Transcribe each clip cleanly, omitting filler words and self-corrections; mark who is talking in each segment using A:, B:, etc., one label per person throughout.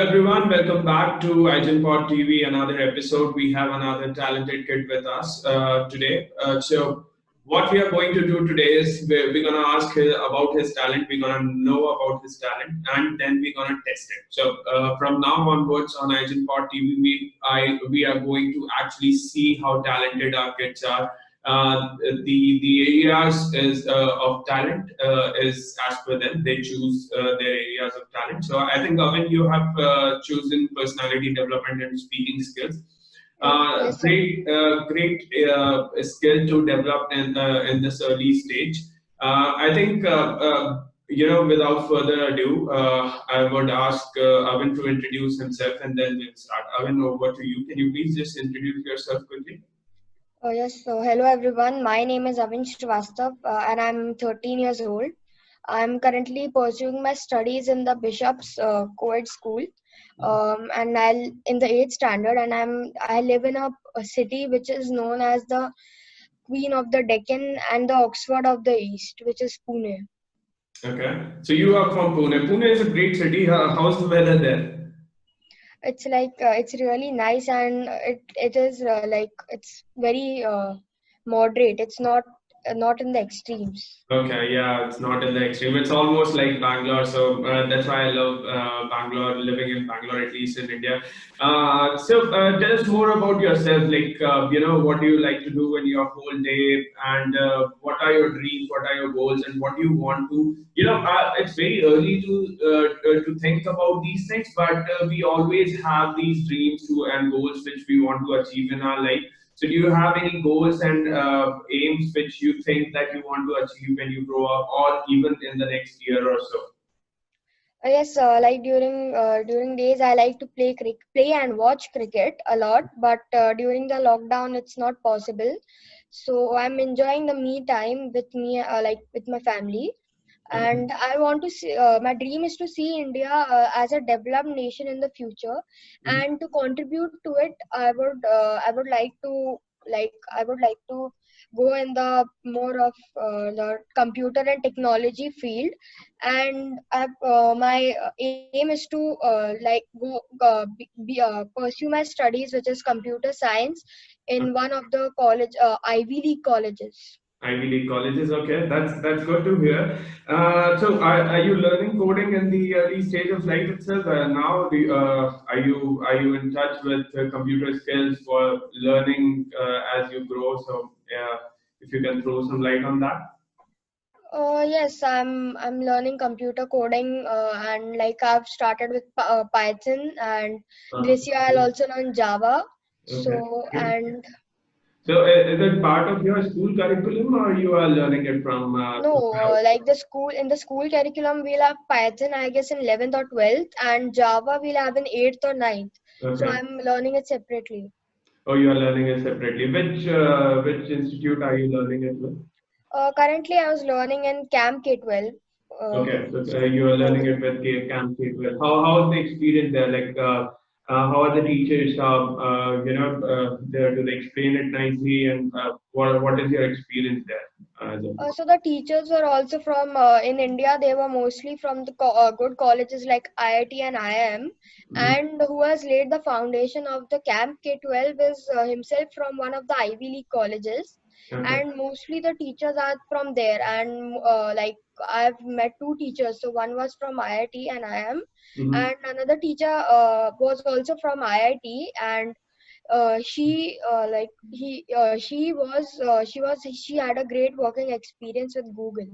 A: everyone, welcome back to iGenPod TV, another episode. We have another talented kid with us today. What we are going to do today is we're going to ask about his talent, we're going to know about his talent, and then we're going to test it. From now onwards on iGenPod TV, we are going to actually see how talented our kids are. The areas is of talent is as per them. They choose their areas of talent. So I think Gavin, you have chosen personality development and speaking skills.
B: Yes, sir.
A: Great skill to develop in this early stage. I think without further ado, I would ask Avin to introduce himself, and then we'll start. Avin, over to you. Can you please just introduce yourself quickly?
B: Yes, so hello everyone. My name is Avin Srivastav and I'm 13 years old. I'm currently pursuing my studies in the Bishop's Co-ed school, and I'll in the 8th standard. And I live in a city which is known as the Queen of the Deccan and the Oxford of the East, which is Pune.
A: Okay. So you are from Pune. Pune is a great city. How's the weather there?
B: It's like it's really nice, and it is like it's very moderate. It's not in the extremes.
A: Okay, yeah, it's not in the extreme. It's almost like Bangalore, so that's why I love Bangalore, living in Bangalore, at least in India. Tell us more about yourself. What do you like to do in your whole day, and what are your dreams, what are your goals, and what do you want to? It's very early to think about these things, but we always have these dreams and goals which we want to achieve in our life. So, do you have any goals and aims which you think that you want to achieve when you grow up, or even in the next year or so?
B: Yes, like during days I like to play and watch cricket a lot, but during the lockdown it's not possible. So I'm enjoying the me time with me, like with my family,
A: Okay.
B: and I want to see. My dream is to see India as a developed nation in the future,
A: Mhm.
B: and to contribute to it. I would like to go in the more of the computer and technology field, and my aim is to pursue my studies, which is computer science, in one of the Ivy League colleges.
A: Ivy League colleges, okay, that's good to hear. Are you learning coding in the early stage of life itself? Are you in touch with computer skills for learning as you grow? If you can throw some light on that.
B: Yes, I'm learning computer coding, and like I've started with Python, and
A: Uh,
B: this year I'll also learn Java.
A: okay.
B: So
A: Good.
B: and
A: So, is it part of your school curriculum, or you are learning it from
B: No,
A: somewhere else?
B: like the school curriculum we'll have Python, I guess, in 11th or 12th, and Java we'll have in 8th or 9th. So
A: Okay.
B: I'm learning it separately.
A: Oh, you are learning it separately. Which institute are you learning it with?
B: Currently, I was learning in Camp K12.
A: Okay, so
B: So
A: you are learning
B: yeah.
A: it with Camp Gateway. How is the experience there? How are the teachers? There, do they explain it nicely? And what is your experience there?
B: So the teachers were also from in India. They were mostly from the good colleges like IIT and IIM,
A: Mhm.
B: and who has laid the foundation of the Camp K12 is himself from one of the Ivy League colleges,
A: Okay.
B: and mostly the teachers are from there. And like I've met two teachers. So one was from IIT and IIM,
A: Mhm.
B: and another teacher was also from IIT, and she had a great working experience with Google.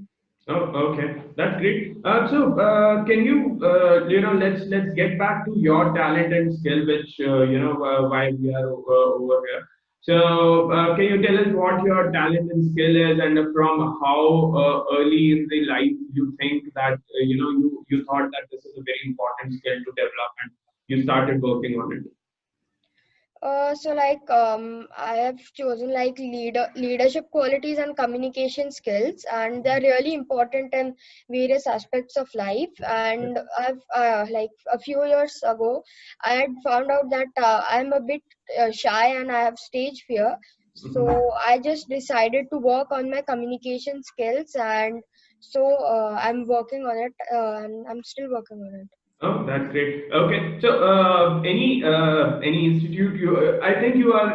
A: Oh, okay, that's great. Can let's get back to your talent and skill, which why we are over here. Can you tell us what your talent and skill is, and from how early in the life you think that you thought that this is a very important skill to develop, and you started working on it.
B: I have chosen like leadership qualities and communication skills, and they're really important in various aspects of life. And I've like a few years ago, I had found out that I'm a bit shy and I have stage fear.
A: Mhm.
B: So I just decided to work on my communication skills, and I'm working on it, and I'm still working on it.
A: Oh, that's great. Okay, so any institute you I think you are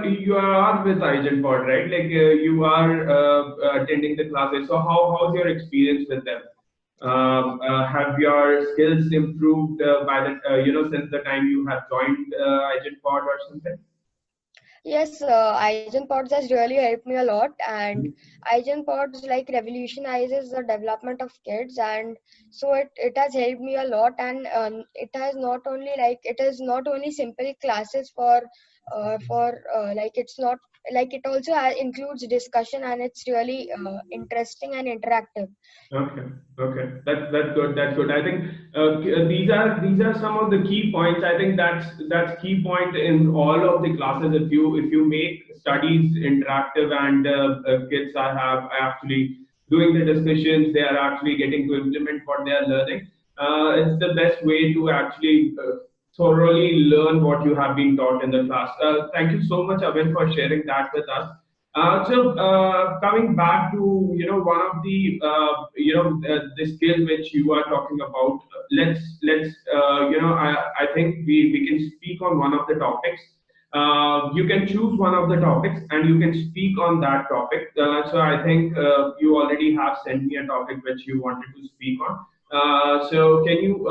A: with Igenpod, right? Like you are attending the classes. So how's your experience with them? Have your skills improved by the since the time you have joined Igenpod or something?
B: Yes, Pods has really helped me a lot, and Pods like revolutionizes the development of kids, and so it has helped me a lot, and it is not only simple classes for like it's not like it also includes discussion, and it's really interesting and interactive.
A: Okay, okay, that's good. That's good. I think these are some of the key points. I think that's key point in all of the classes. If you make studies interactive and kids have actually doing the discussions, they are actually getting to implement what they are learning. It's the best way to actually thoroughly learn what you have been taught in the class. Thank you so much, Avin, for sharing that with us. Coming back to one of the the skill which you are talking about, I think we can speak on one of the topics. You can choose one of the topics and you can speak on that topic. So I think you already have sent me a topic which you wanted to speak on. So can you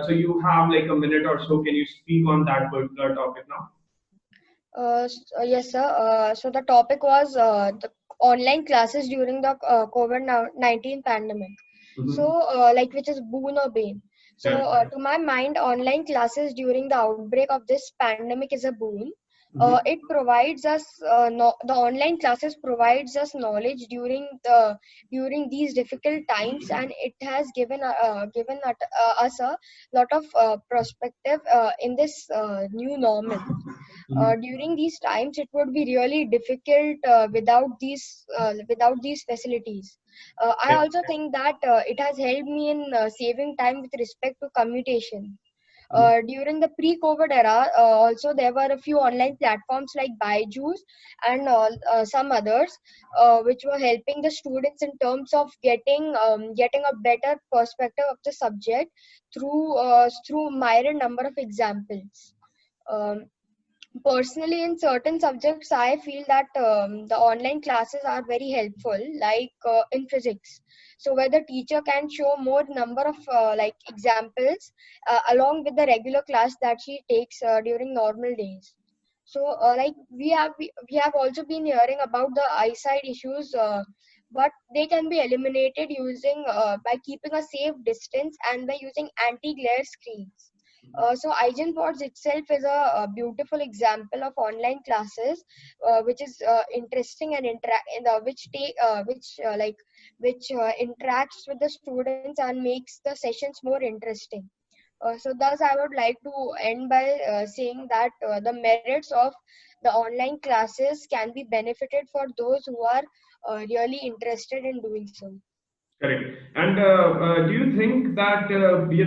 A: so you have like a minute or so? Can you speak on that particular topic now?
B: Yes, sir. So the topic was the online classes during the COVID-19 pandemic. So,
A: Mm-hmm.
B: like, which is boon or bane. So,
A: Correct.
B: to my mind, online classes during the outbreak of this pandemic is a boon.
A: Mhm.
B: It provides us no, the online classes provides us knowledge during these difficult times, and it has us a lot of perspective in this new normal.
A: Mhm.
B: During these times it would be really difficult without these facilities. I
A: Right.
B: also think that it has helped me in saving time with respect to commutation.
A: Mhm.
B: During the pre-COVID era, also there were a few online platforms like Byju's and some others, which were helping the students in terms of getting a better perspective of the subject through myriad number of examples. Um, Personally, in certain subjects, I feel that the online classes are very helpful, like in physics. So where the teacher can show more number of like examples along with the regular class that she takes during normal days. So like we have also been hearing about the eyesight issues, but they can be eliminated using by keeping a safe distance and by using anti-glare screens. So Pods itself is a beautiful example of online classes, which is interesting and interacts with the students and makes the sessions more interesting. So thus, I would like to end by saying that the merits of the online classes can be benefited for those who are really interested in doing so.
A: Correct. And do you think that we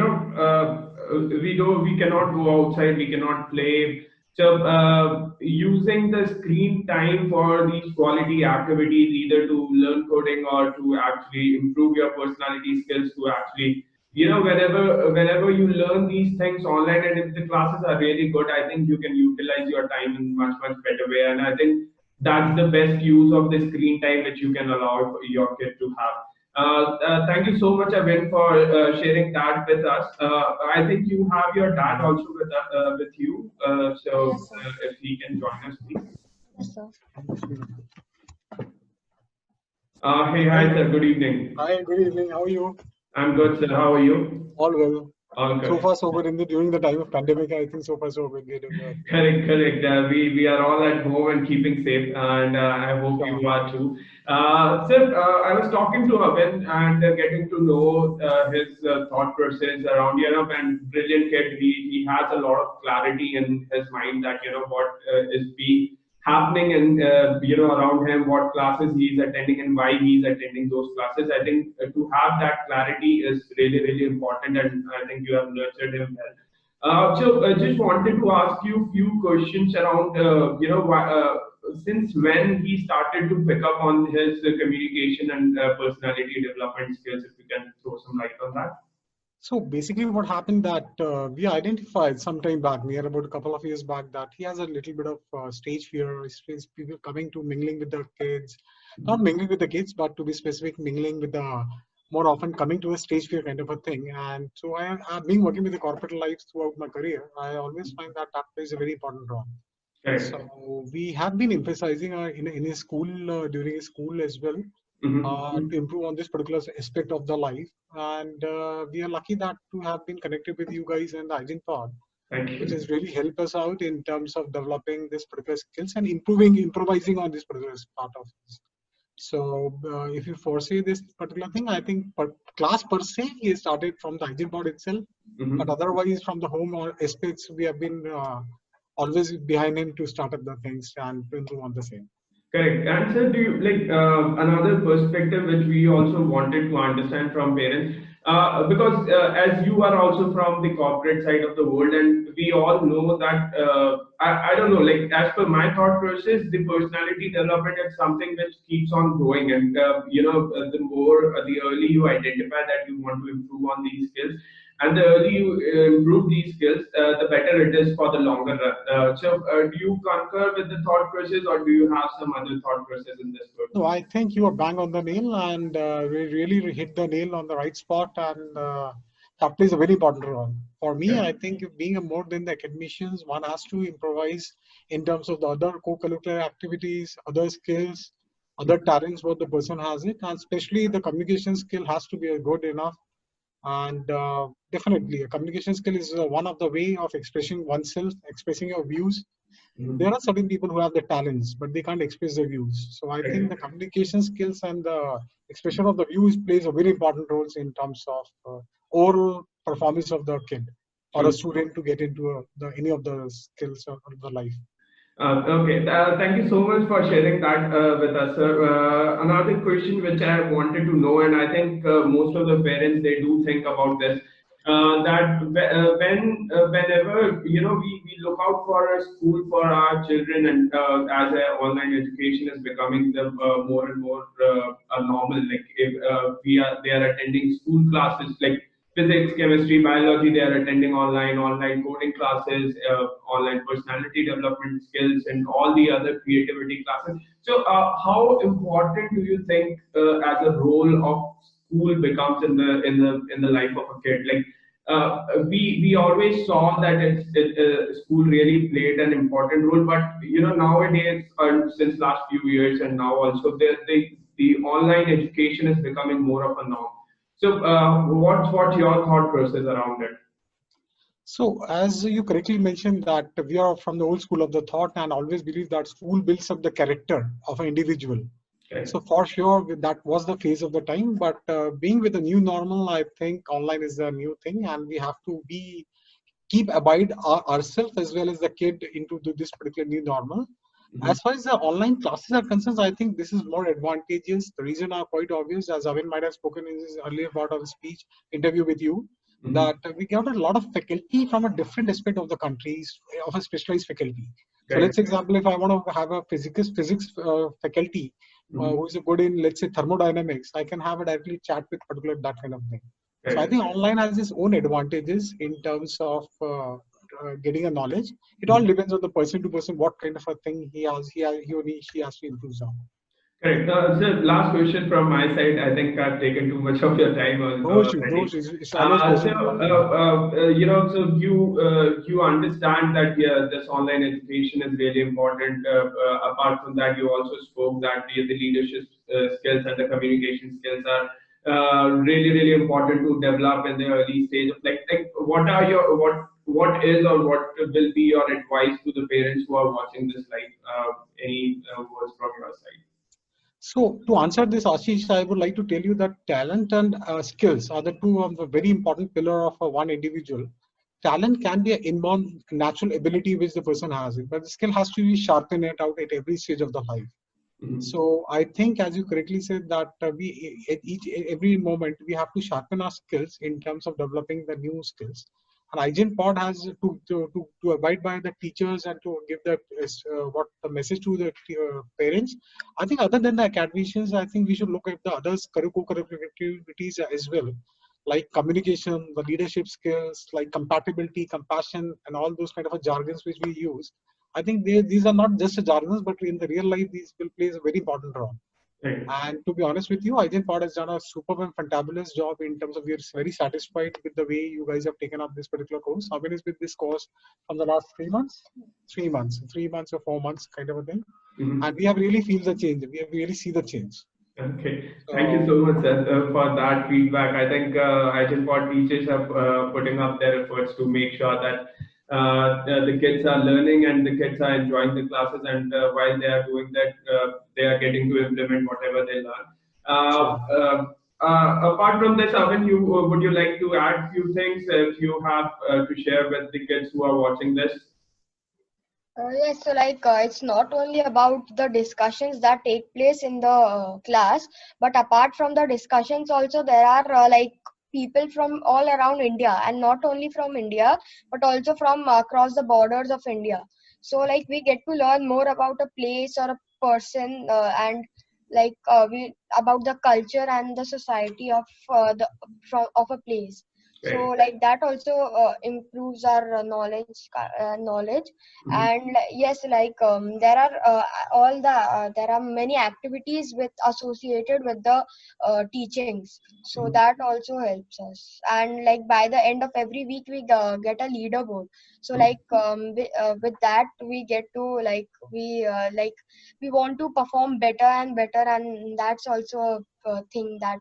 A: cannot go outside, we cannot play? So using the screen time for these quality activities, either to learn coding or to actually improve your personality skills, to actually whenever you learn these things online, and if the classes are really good, I think you can utilize your time in much better way. And I think that's the best use of the screen time which you can allow for your kid to have. Thank you so much, Avin, for sharing that with us. I think you have your dad also with you.
B: Yes,
A: So
B: sir.
A: if he can join us, please.
B: Yes, sir.
A: Hey, hi,
C: Hi,
A: sir. Good evening.
C: hi, good evening. How are you?
A: I'm good, sir. How are you?
C: All well.
A: All
C: So
A: good.
C: far, so good. During the time of pandemic, I think so far, so good. We're doing well.
A: Correct, correct. We are all at home and keeping safe, and I hope
C: Sure.
A: you are too. Sir, I was talking to Avan and getting to know his thought process around and brilliant kid. He has a lot of clarity in his mind that what is being happening and around him, what classes he is attending and why he is attending those classes. I think to have that clarity is really important, and I think you have nurtured him well. So I just wanted to ask you a few questions around, since when he started to pick up on his communication and personality development skills, if you can throw some light on that.
C: So basically what happened that we identified some time back, near about a couple of years back, that he has a little bit of stage fear. Is people coming to mingling with the kids, not mingling with the kids, but to be specific, mingling with the more often coming to a stage fear kind of a thing. And so I've been working with the corporate life throughout my career. I always find that that plays a very important role.
A: Correct.
C: So we have been emphasizing in his school, during his school as well, to improve on this particular aspect of the life. And we are lucky that to have been connected with you guys and the Hygiene Pod,
A: Thank
C: which
A: you.
C: has really helped us out in terms of developing this particular skills and improvising on this particular part of this. So if you foresee this particular thing, I think class per se, he started from the Hygiene Pod itself, but otherwise from the home or aspects, we have been always behind him to start up the things and to improve on the same.
A: Correct. And sir, do you like another perspective which we also wanted to understand from parents? Because as you are also from the corporate side of the world, and we all know that I don't know, like as per my thought process, the personality development is something which keeps on growing, and the more the early you identify that you want to improve on these skills, and the early you improve these skills, the better it is for the longer run. Do you concur with the thought process, or do you have some other thought process in this book?
C: No, I think you are bang on the nail, and we really hit the nail on the right spot, and that plays a very important role. For me,
A: Yeah.
C: I think being a more than the academicians, one has to improvise in terms of the other co-curricular activities, other skills, other talents what the person has it, and especially the communication skill has to be good enough. And definitely, a communication skill is one of the way of expressing oneself, expressing your views. There are certain people who have the talents, but they can't express their views. So I think the communication skills and the expression of the views plays a very important role in terms of overall performance of the kid or a
A: True.
C: student to get into any of the skills of the life.
A: Okay, thank you so much for sharing that with us, sir. Another question which I wanted to know, and I think most of the parents they do think about this, that whenever we look out for a school for our children, and as online education is becoming the more and more normal, like if they are attending school classes like physics, chemistry, biology, they are attending online coding classes, online personality development skills, and all the other creativity classes. So, how important do you think as a role of school becomes in the life of a kid? Like, we always saw that school really played an important role, but nowadays, since last few years, and now also the online education is becoming more of a norm. So, what's your thought process around it?
C: So, as you correctly mentioned, that we are from the old school of the thought and always believe that school builds up the character of an individual.
A: Okay.
C: So, for sure, that was the phase of the time. But being with the new normal, I think online is the new thing, and we have to keep abide ourselves as well as the kid into this particular new normal. As far as the online classes are concerned, I think this is more advantageous. The reason are quite obvious, as Avin might have spoken in his earlier part of the speech interview with you, that we got a lot of faculty from a different aspect of the countries of a specialized faculty. So let's example, if I want to have a physics faculty who is good in, let's say, thermodynamics, I can have a directly chat with particular that kind of thing. So I think online has its own advantages in terms of getting a knowledge. It all depends on the person to person what kind of a thing he or she has to improve on.
A: Correct. So last question from my side. I think I've taken too much of your time already.
C: It's always question.
A: You understand that this online education is really important. Apart from that, you also spoke that the leadership skills and the communication skills are really important to develop in the early stage of like what is or what will be your advice to the parents who are watching this live? Any words from your side?
C: So to answer this, Ashish, I would like to tell you that talent and skills are the two of the very important pillar of one individual. Talent can be an inborn natural ability which the person has, but the skill has to be sharpened it out at every stage of the life. So I think, as you correctly said, that we at every moment we have to sharpen our skills in terms of developing the new skills. And Hygiene Pod has to abide by the teachers and to give the what the message to the parents. I think other than the academicians, I think we should look at the others co-curricular activities as well. like communication, the leadership skills, like compatibility, compassion, and all those kind of jargons which we use. I think these are not just jargons, but in the real life, these will play a very important role.
A: Right.
C: And to be honest with you, IGN has done a superb and fantabulous job in terms of we are very satisfied with the way you guys have taken up this particular course. How many is with this course from the last 3 months? 3 months or 4 months kind of a thing.
A: Mm-hmm.
C: And we have really feel the change. We have really see the change.
A: Okay, thank you so much, sir, for that feedback. I think IGNPod teachers are putting up their efforts to make sure that the kids are learning and the kids are enjoying the classes, and while they are doing that, they are getting to implement whatever they learn.
C: Sure.
A: Apart from this, Avin, would you like to add few things if you have to share with the kids who are watching this?
B: Yes, so it's not only about the discussions that take place in the class, but apart from the discussions also there are people from all around India, and not only from India but also from across the borders of India. So we get to learn more about a place or a person, and we about the culture and the society of of a place. So that also improves our knowledge.
A: Mm-hmm.
B: And yes, there are there are many activities with associated with the teachings, so that also helps us. And by the end of every week we get a leaderboard, so with that we get to we want to perform better and better, and that's also a thing that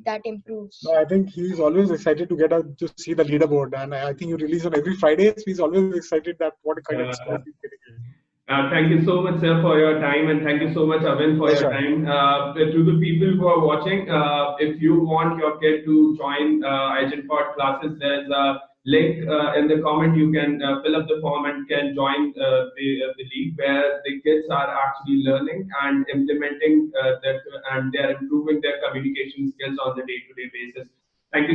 B: that improves.
C: No, I think he's always excited to get out to see the leaderboard, and I think you release on every Friday. So he's always excited that what kind of scores he's getting.
A: Thank you so much, sir, for your time, and thank you so much, Avin, for your time. To the people who are watching, if you want your kid to join IGNPod classes, there's a link in the comment. You can fill up the form and can join the league where the kids are actually learning and implementing that, and they are improving their communication skills on the day-to-day basis. Thank you.